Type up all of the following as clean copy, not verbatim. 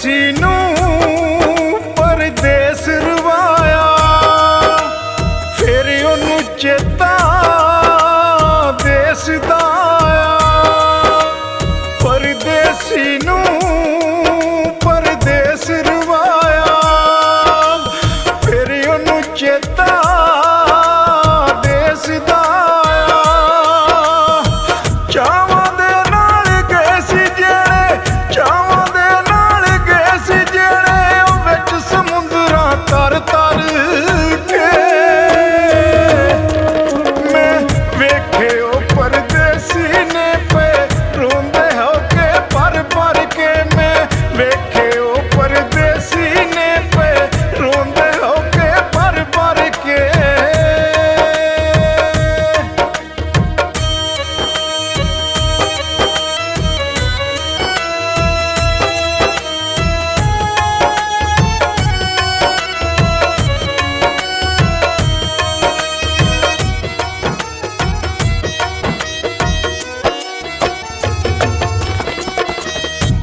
परदेसी नूं परदेस रवाया, फिर ओनू चेता देस दा आया। परदेसी नूं परदेस रवाया, फिर ओनू चेता देस दा आया। चावां दे नाल गए सी जेड़े, चावां दे नाल गए सी जेड़े, ओ विच समुंदरां तर तर के मैं वेखे ओ परदेसी ने पे रोंदे हो के पर पर के। मैं वेखे ओ परदेसी ने पे रोंदे हो के पर पर के।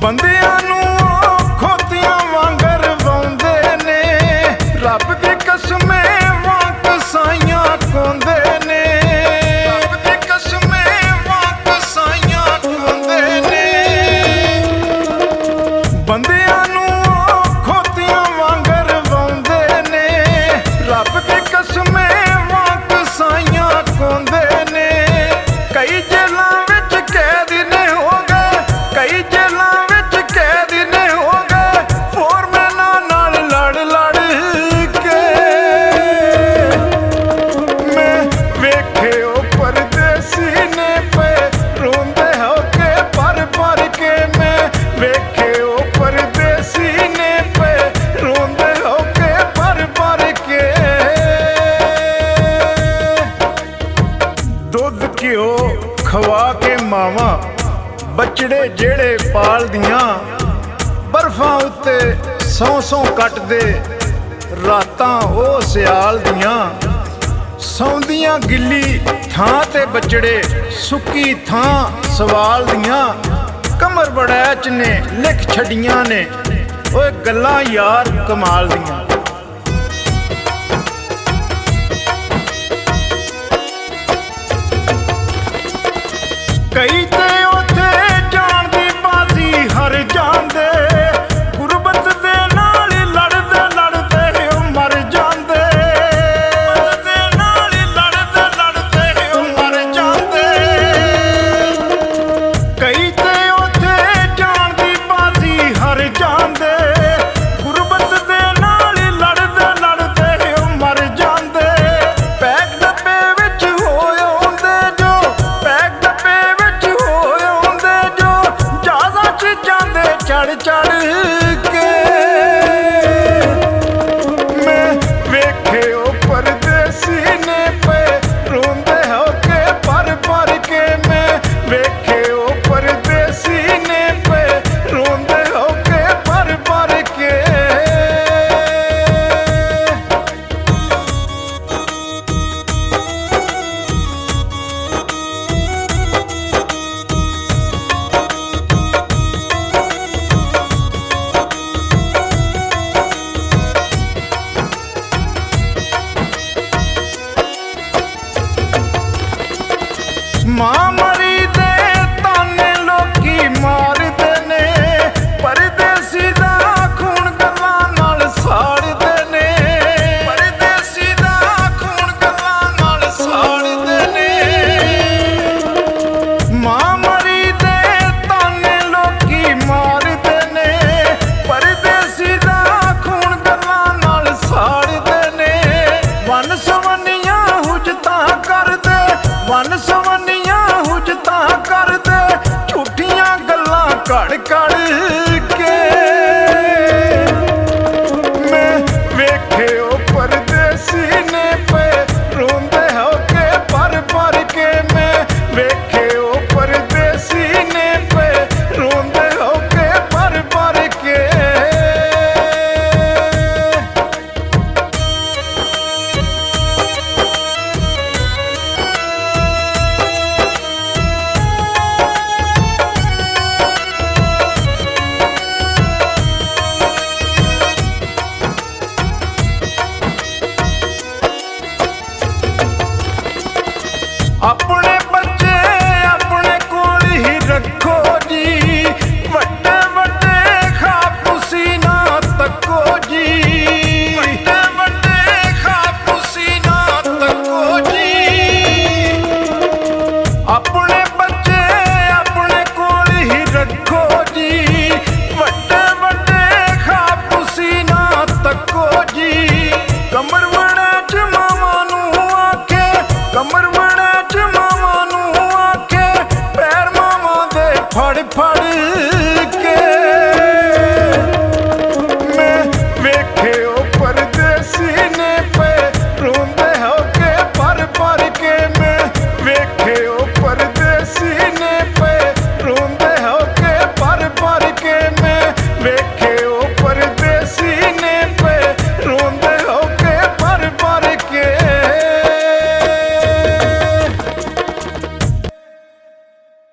ਬੰਦਿਆਂ ਨੂੰ ਖੋਤੀਆਂ ਵਾਂਗਰ ਵਾਉਂਦੇ ਨੇ, ਰੱਬ ਦੀ ਕਸਮੇ ਵਾਂ ਕਸਾਈਆਂ ਕੋਂਦੇ ਨੇ, ਰੱਬ ਦੀ ਕਸਮੇ ਵਾਂ ਕਸਾਈਆਂ ਕੋਂਦੇ ਨੇ। ਬੰਦਿਆਂ ਨੂੰ ਖੋਤੀਆਂ ਵਾਂਗਰ ਵਾਉਂਦੇ ਨੇ, ਰੱਬ ਦੀ ਕਸਮੇ ਵਾਂ ਕਸਾਈਆਂ ਕੋਂਦੇ ਨੇ। ਕਈ ਜੇਲਾਂ ਵਿੱਚ ਕੈਦ ਨੇ ਹੋ ਗਏ, ਕਈ ਜੇਲਾਂ ਖਵਾ ਕੇ ਮਾਵਾਂ ਬੱਚੜੇ ਜਿਹੜੇ ਪਾਲਦੀਆਂ, ਬਰਫਾਂ ਉੱਤੇ ਸੌਂ ਸੌਂ ਕੱਟਦੇ ਰਾਤਾਂ ਉਹ ਸਿਆਲ ਦੀਆਂ। ਸੌਂਦੀਆਂ ਗਿੱਲੀ ਥਾਂ ਤੇ ਬੱਚੜੇ, ਸੁੱਕੀ ਥਾਂ ਸਵਾਲ ਦੀਆਂ। ਕਮਰ ਬੜੈਚ ਨੇ ਲਿਖ ਛੱਡੀਆਂ ਨੇ ਓਏ ਗੱਲਾਂ ਯਾਰ ਕਮਾਲ ਦੀਆਂ। ਕਈ ਤੇ ਉੱਥੇ ਜਾਣ ਦੀ ਬਾਜ਼ੀ ਹਾਰ ਜਾਂਦੇ, ਗੁਰਬਤ ਦੇ ਨਾਲ ਲੜਦੇ ਲੜਦੇ ਉਹ ਮਰ ਜਾਂਦੇ, ਗੁਰਬਤ ਦੇ ਨਾਲ ਲੜਦੇ ਲੜਦੇ ਉਹ ਮਰ ਜਾਂਦੇ। ਕਈ ਤੇ ਉੱਥੇ ਜਾਣ ਦੀ ਬਾਜ਼ੀ ਹਾਰ ਜਾਂਦੇ, ਗੁਰਬਤ ਦੇ ਨਾਲ ਲੜਦੇ ਲੜਦੇ ਉਹ ਮਰ ਜਾਂਦੇ। ਪੈਕ ਡੱਬੇ ਵਿੱਚ ਹੋਏ ਹੁੰਦੇ ਜੋ, ਪੈਕ ਡੱਬੇ ਚੜ ਚੜ ਕੇ। ਮੈਂ ਵੇਖੇ ਉਹ ਪਰਦੇਸੀ ਨੇ ਪਏ ਰੋਂਦੇ ਹੋ ਕੇ ਪਰ ਪਰ ਕੇ। ਮੈਂ ਵੇਖੇ ਉਹ ਪਰਦੇਸੀ ਨੇ ਪਏ ਰੋਂਦੇ ਹੋ ਕੇ ਪਰ ਪਰ ਕੇ। ਮਾਂ ਮਰੀ ਦੇ ਤਾਨੇ ਲੋਕੀ ਮਾਰਦੇ ਨੇ, ਪਰਦੇਸੀ ਦਾ ਖੂਨ ਗੱਲਾਂ ਨਾਲ ਸਾੜਦੇ ਨੇ, ਪਰਦੇਸੀ ਦਾ ਖੂਨ ਗੱਲਾਂ ਨਾਲ ਸਾੜਦੇ ਨੇ। ਮਾਂ ਮਰੀ ਦੇ ਤਾਨੇ ਲੋਕੀ ਮਾਰਦੇ ਨੇ, ਪਰਦੇਸੀ ਦਾ ਖੂਨ ਗੱਲਾਂ ਨਾਲ ਸਾੜਦੇ ਨੇ। ਵੰਨ ਸਵੰਨੀਆਂ ਹੁਜਤਾਂ ਕਰਦੇ, ਵੰਨ ਸਵੰਨੀਆਂ ਹੁਜਤਾਂ ਕਰਦੇ, ਝੂਠੀਆਂ ਗੱਲਾਂ ਘੜ ਘੜ ਕੇ। ਮੈਂ ਵੇਖੇ ਉਹ ਪਰਦੇਸੀ ਨੇ ਪਏ ਰੋਂਦੇ ਹੋ ਕੇ ਪਰ ਪਰ ਕੇ। ਮੈਂ ਵੇਖੇ ਉਹ ਪਰਦੇਸੀ ਨੇ ਪਏ ਰੋਂਦੇ ਹੋ ਕੇ ਪਰ ਪਰ ਕੇ। ਫੜ